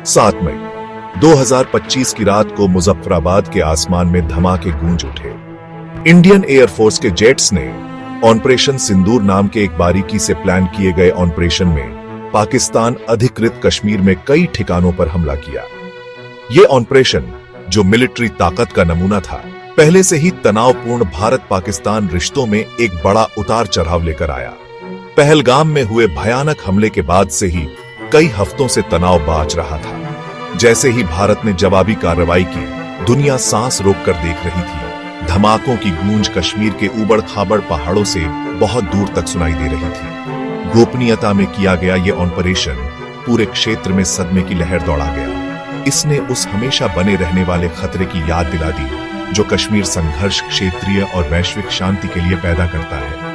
7 मई 2025 की रात को मुजफ्फराबाद के आसमान में धमाके गूंज उठे। इंडियन एयरफोर्स के जेट्स ने ऑपरेशन सिंदूर नाम के एक बारीकी से प्लान किए गए ऑपरेशन में पाकिस्तान अधिकृत कश्मीर में कई ठिकानों पर हमला किया। यह ऑपरेशन, जो मिलिट्री ताकत का नमूना था, पहले से ही तनावपूर्ण भारत पाकिस्तान रिश्तों में एक बड़ा उतार चढ़ाव लेकर आया। पहलगाम में हुए भयानक हमले के बाद से ही कई हफ्तों से तनाव बाज रहा था। जैसे ही भारत ने जवाबी कार्रवाई की, दुनिया सांस रोककर देख रही थी। धमाकों की गूंज कश्मीर के ऊबड़-खाबड़ पहाड़ों से बहुत दूर तक सुनाई दे रही थी। गोपनीयता में किया गया यह ऑपरेशन पूरे क्षेत्र में सदमे की लहर दौड़ा गया। इसने उस हमेशा बने रहने वाले खतरे की याद दिला दी जो कश्मीर संघर्ष क्षेत्रीय और वैश्विक शांति के लिए पैदा करता है।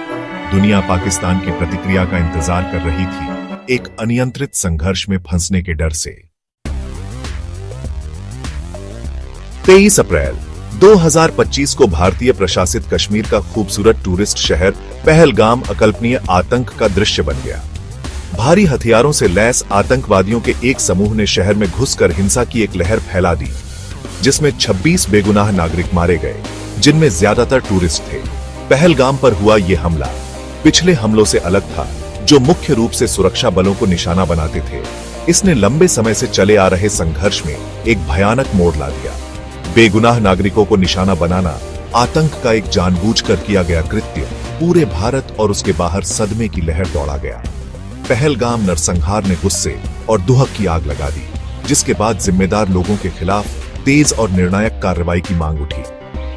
दुनिया पाकिस्तान की प्रतिक्रिया का इंतजार कर रही थी, एक अनियंत्रित संघर्ष में फंसने के डर से। 23 अप्रैल 2025 को भारतीय प्रशासित कश्मीर का खूबसूरत टूरिस्ट शहर पहलगाम अकल्पनीय आतंक का दृश्य बन गया। भारी हथियारों से लैस आतंकवादियों के एक समूह ने शहर में घुसकर हिंसा की एक लहर फैला दी, जिसमें 26 बेगुनाह नागरिक मारे गए, जिनमें ज्यादातर टूरिस्ट थे। पहलगाम पर हुआ यह हमला पिछले हमलों से अलग था, जो मुख्य रूप से सुरक्षा बलों को निशाना बनाते थे। इसने लंबे समय से चले आ रहे संघर्ष में एक भयानक मोड़ ला दिया। बेगुनाह नागरिकों को निशाना बनाना आतंक का एक जानबूझकर किया गया कृत्य पूरे भारत और उसके बाहर सदमे की लहर दौड़ा गया। पहलगाम नरसंहार ने गुस्से और दुहक की आग लगा दी, जिसके बाद जिम्मेदार लोगों के खिलाफ तेज और निर्णायक कार्रवाई की मांग उठी।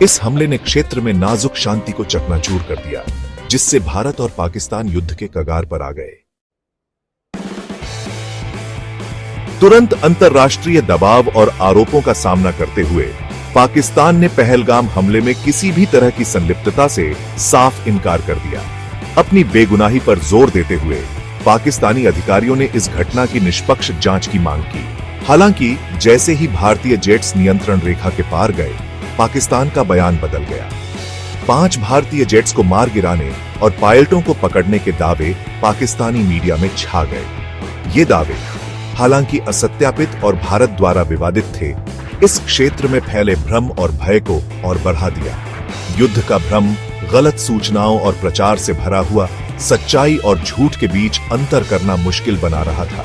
इस हमले ने क्षेत्र में नाजुक शांति को चकनाचूर कर दिया, जिससे भारत और पाकिस्तान युद्ध के कगार पर आ गए। तुरंत अंतर्राष्ट्रीय दबाव और आरोपों का सामना करते हुए पाकिस्तान ने पहलगाम हमले में किसी भी तरह की संलिप्तता से साफ इनकार कर दिया। अपनी बेगुनाही पर जोर देते हुए पाकिस्तानी अधिकारियों ने इस घटना की निष्पक्ष जांच की मांग की। हालांकि जैसे ही भारतीय जेट्स नियंत्रण रेखा के पार गए, पाकिस्तान का बयान बदल गया। 5 भारतीय जेट्स को मार गिराने और पायलटों को पकड़ने के दावे पाकिस्तानी मीडिया में छा गए। ये दावे, हालांकि असत्यापित और भारत द्वारा विवादित थे, इस क्षेत्र में फैले भ्रम और भय को और बढ़ा दिया। युद्ध का भ्रम गलत सूचनाओं और प्रचार से भरा हुआ सच्चाई और झूठ के बीच अंतर करना मुश्किल बना रहा था।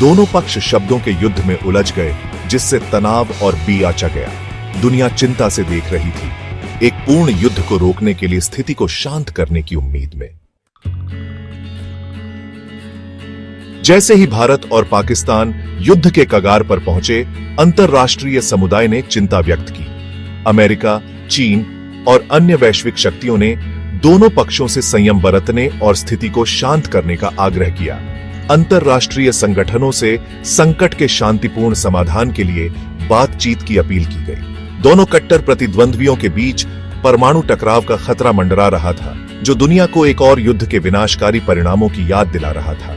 दोनों पक्ष शब्दों के युद्ध में उलझ गए, जिससे तनाव और बियाचा गया। दुनिया चिंता से देख रही थी, एक पूर्ण युद्ध को रोकने के लिए स्थिति को शांत करने की उम्मीद में। जैसे ही भारत और पाकिस्तान युद्ध के कगार पर पहुंचे, अंतर्राष्ट्रीय समुदाय ने चिंता व्यक्त की। अमेरिका, चीन और अन्य वैश्विक शक्तियों ने दोनों पक्षों से संयम बरतने और स्थिति को शांत करने का आग्रह किया। अंतर्राष्ट्रीय संगठनों से संकट के शांतिपूर्ण समाधान के लिए बातचीत की अपील की गई। दोनों कट्टर प्रतिद्वंद्वियों के बीच परमाणु टकराव का खतरा मंडरा रहा था, जो दुनिया को एक और युद्ध के विनाशकारी परिणामों की याद दिला रहा था।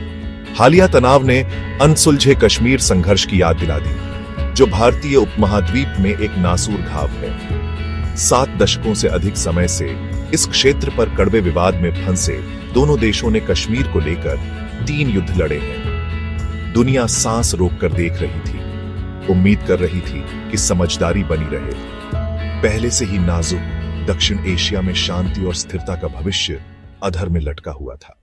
हालिया तनाव ने अनसुलझे कश्मीर संघर्ष की याद दिला दी, जो भारतीय उपमहाद्वीप में एक नासूर घाव है। 7 दशकों से अधिक समय से इस क्षेत्र पर कड़वे विवाद में फंसे दोनों देशों ने कश्मीर को लेकर 3 युद्ध लड़े हैं। दुनिया सांस रोककर देख रही थी, उम्मीद कर रही थी कि समझदारी बनी रहे। पहले से ही नाजुक दक्षिण एशिया में शांति और स्थिरता का भविष्य अधर में लटका हुआ था।